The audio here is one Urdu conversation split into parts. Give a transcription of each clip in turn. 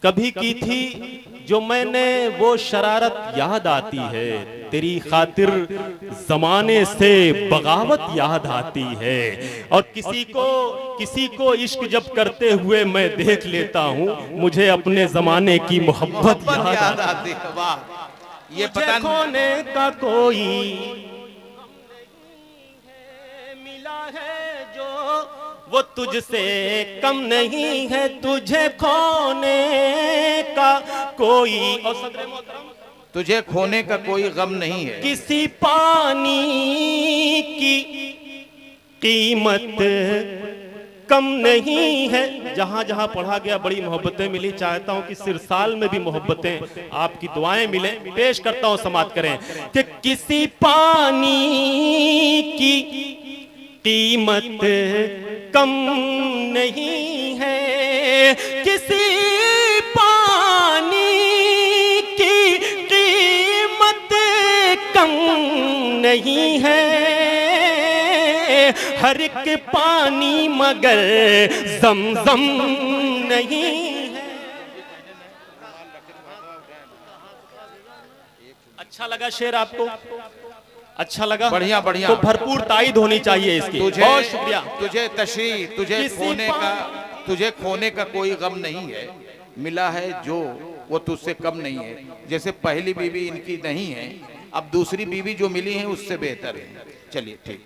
کبھی کی تھی جو میں نے وہ شرارت یاد آتی ہے، تیری خاطر زمانے سے بغاوت یاد آتی ہے، اور کسی کو عشق جب کرتے ہوئے میں دیکھ لیتا ہوں، مجھے اپنے زمانے کی محبت یاد آتی ہے۔ واہ، یہ مجھے پتہ کھونے کا کوئی ملا ہے جو وہ تجھ سے کم نہیں ہے، تجھے کھونے کا کوئی، اور صدر محترم، تجھے کھونے کا کوئی غم نہیں ہے، کسی پانی کی قیمت کم نہیں ہے۔ جہاں جہاں پڑھا گیا بڑی محبتیں ملی، چاہتا ہوں کہ سرسال میں بھی محبتیں، آپ کی دعائیں ملیں۔ پیش کرتا ہوں، سماعت کریں کہ کسی پانی کی قیمت کم نہیں ہے، کسی پانی کی قیمت کم نہیں ہے، ہر ایک پانی مگر زمزم نہیں ہے۔ اچھا لگا شعر آپ کو؟ اچھا لگا؟ بڑھیا بڑھیا، تو بھرپور تائید ہونی چاہیے اس کی۔ بہت شکریہ۔ تجھے تشریح، تجھے کھونے کا کوئی غم نہیں ہے، ملا ہے جو وہ تجھ سے کم نہیں ہے۔ جیسے پہلی بیوی ان کی نہیں ہے، اب دوسری بیوی جو ملی ہیں اس سے بہتر ہے۔ چلیے ٹھیک۔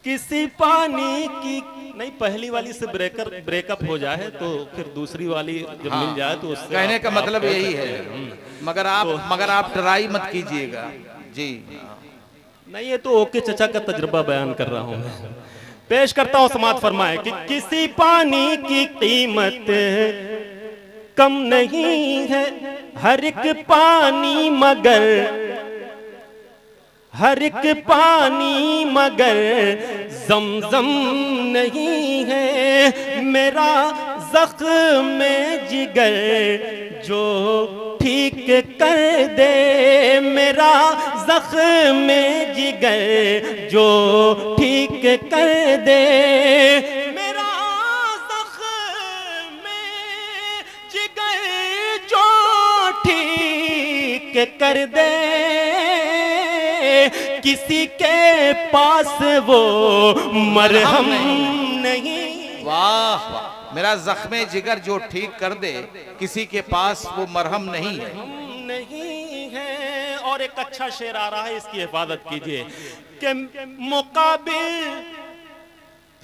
کسی پانی کی نہیں، پہلی والی سے بریک اپ ہو جائے تو پھر دوسری والی جب مل جائے تو اس سے کہنے کا مطلب یہی ہے، مگر آپ ٹرائی مت کیجئے گا۔ جی نہیں، یہ تو اوکے چچا کا تجربہ بیان کر رہا ہوں میں۔ پیش کرتا ہوں، سماعت فرمائے کہ کسی پانی کی قیمت کم نہیں ہے، ہر ایک پانی مگر زمزم نہیں ہے، میرا زخم جگر جو ٹھیک کر دے، میرا زخم جگر جو ٹھیک کر دے، میرا زخم جگر جو ٹھیک کر دے، کسی کے پاس وہ مرہم نہیں۔ واہ واہ، میرا زخم جگر جو ٹھیک کر دے، کسی کے پاس وہ مرہم نہیں ہے۔ نہیں ہے۔ اور ایک اچھا شعر آ رہا ہے، اس کی حفاظت کیجئے کہ مقابل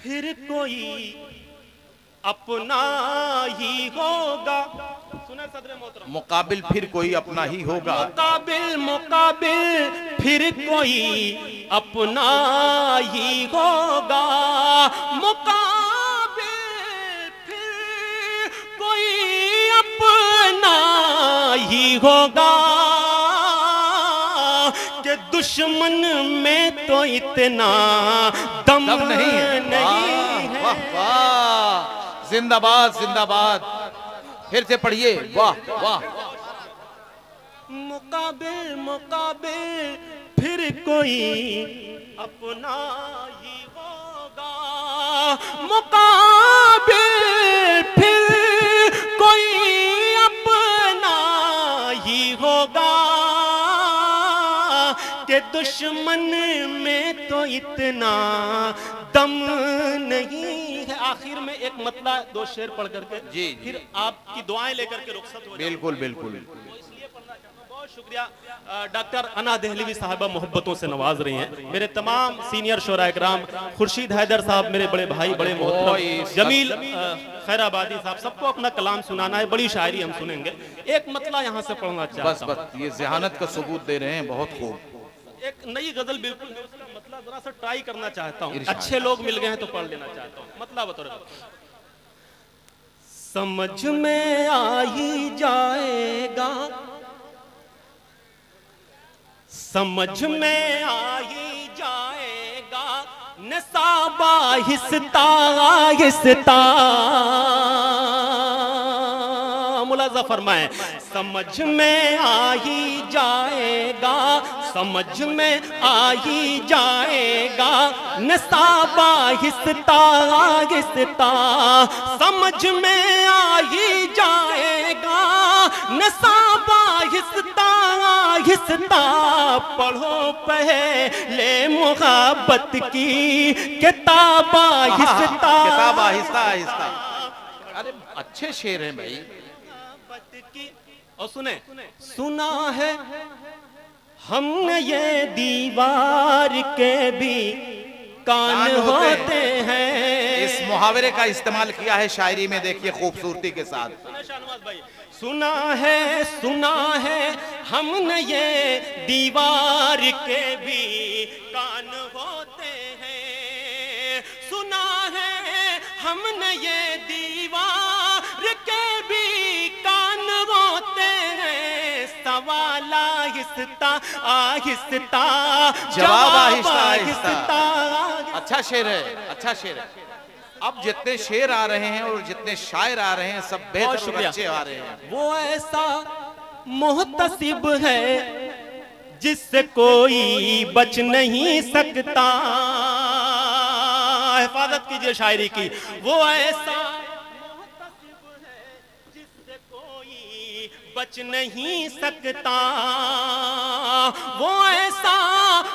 پھر کوئی اپنا ہی ہوگا۔ سنیں صدر محترم، مقابل پھر کوئی اپنا ہی ہوگا، مقابل پھر کوئی اپنا ہی ہوگا، مقابل پھر کوئی اپنا ہی ہوگا، کہ دشمن میں تو اتنا دم نہیں ہے۔ واہ واہ، زندہ باد زندہ باد، پھر سے پڑھئے، واہ واہ۔ مقابل پھر کوئی اپنا ہی ہوگا، مقابل پھر کوئی اپنا ہی ہوگا، کہ دشمن میں تو اتنا دم نہیں ہے۔ آخر میں ایک مطلع دو شعر پڑھ کر کے جی پھر آپ کی دعائیں لے کر کے رخصت ہو جائیں۔ بالکل بالکل۔ اس لیے پڑھنا چاہتا ہوں۔ بہت شکریہ۔ ڈاکٹر انا دہلوی صاحبہ محبتوں سے نواز رہی ہیں۔ میرے تمام سینئر شعراء اکرام، خورشید حیدر صاحب میرے بڑے بھائی، بڑے محترم، جمیل خیر آبادی صاحب، سب کو اپنا کلام سنانا ہے، بڑی شاعری ہم سنیں گے۔ ایک مطلع یہاں سے پڑھنا چاہتا ہوں۔ بس یہ ذہانت کا ثبوت دے رہے ہیں، بہت خوب۔ ایک نئی غزل بالکل میں اس کا مطلع ذرا سا ٹرائی کرنا چاہتا ہوں، اچھے لوگ مل گئے ہیں تو پڑھ لینا چاہتا ہوں۔ مطلع بطور سمجھ میں آ ہی جائے گا، سمجھ میں آ ہی جائے گا، نصاب آہستہ آہستہ، ملاحظہ فرمائیں، سمجھ میں آ ہی جائے گا، سمجھ میں آ ہی جائے گا، نصاب آہستہ آہستہ، سمجھ میں آ ہی جائے نصاب آہستہ آہستہ پڑھو پہلے محبت کی کتاب آہستہ کتاب آہستہ آہستہ. ارے اچھے شعر ہیں بھائی. اور سنیں سنا ہے ہم نے یہ دیوار کے بھی کان ہوتے ہیں. اس محاورے کا استعمال کیا ہے شاعری میں, دیکھیے خوبصورتی کے ساتھ. سنا ہے ہم نے یہ دیوار کے بھی کان ہوتے ہیں. سنا ہے ہم نے یہ دیوار کے بھی کان ہوتے ہیں. سوال آہستہ آہستہ جواب آہستہ آہستہ. اچھا شعر ہے, اچھا شعر ہے. اب جتنے شعر آ رہے ہیں اور جتنے شاعر آ رہے ہیں سب بہتر اور اچھے آ رہے ہیں. وہ ایسا محتسب ہے جس سے کوئی بچ نہیں سکتا. حفاظت کیجئے شاعری کی. وہ ایسا محتسب ہے جس سے کوئی بچ نہیں سکتا. وہ ایسا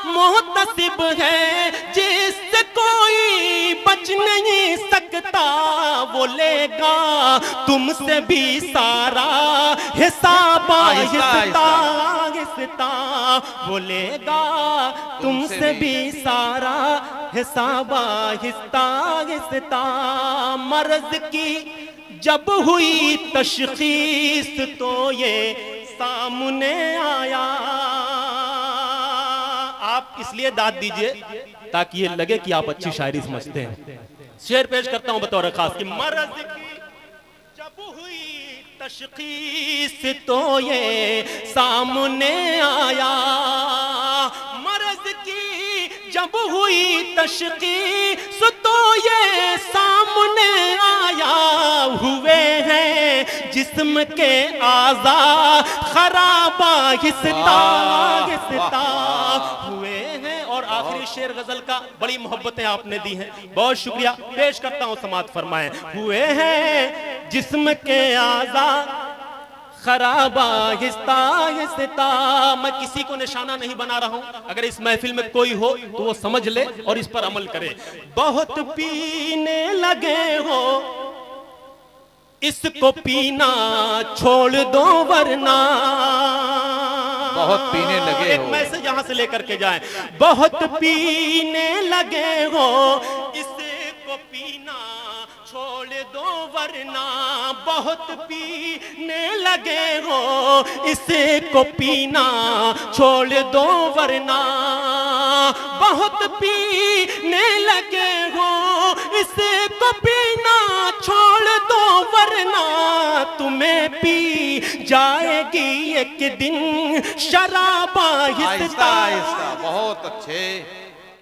محتسب ہے جس سے کوئی بچ نہیں سکتا. وہ لے گا تم سے بھی سارا حساب آہستہ آہستہ. وہ لے گا تم سے بھی سارا حساب آہستہ آہستہ. مرض کی جب ہوئی تشخیص تو یہ سامنے آیا. آپ اس لیے داد دیجئے تاکہ یہ لگے کہ آپ اچھی شاعری سمجھتے ہیں. شعر پیش کرتا ہوں بطور خاص کہ مرض کی جب ہوئی تشخیص تو یہ سامنے آیا. مرض کی جب ہوئی تشخیص تو یہ سامنے آیا. ہوئے ہیں جسم کے اعضاء خراب آہستہ آہستہ ہوئے ہیں. اور آخری شعر غزل کا بڑی محبتیں آپ نے دی ہیں, بہت شکریہ. پیش کرتا ہوں سماعت فرمائیں. ہوئے ہیں جسم کے اعضاء خراب آہستہ آہستہ. میں کسی کو نشانہ نہیں بنا رہا ہوں, اگر اس محفل میں کوئی ہو تو وہ سمجھ لے اور اس پر عمل کرے. بہت پینے لگے ہو اس کو پینا چھوڑ دو ورنہ. بہت پینے لگے ایک ہو, میسج یہاں سے لے کر کے جائیں. بہت پینے لگے ہو اس کو پینا چھوڑ دو ورنہ. بہت پینے لگے ہو اس کو پینا چھوڑ دو ورنہ. بہت پینے لگے ہو اس کو پینا چھوڑ دو ورنہ. تمہیں پی جائے گی ایک دن شراب آہستہ آہستہ آہستہ. بہت اچھے.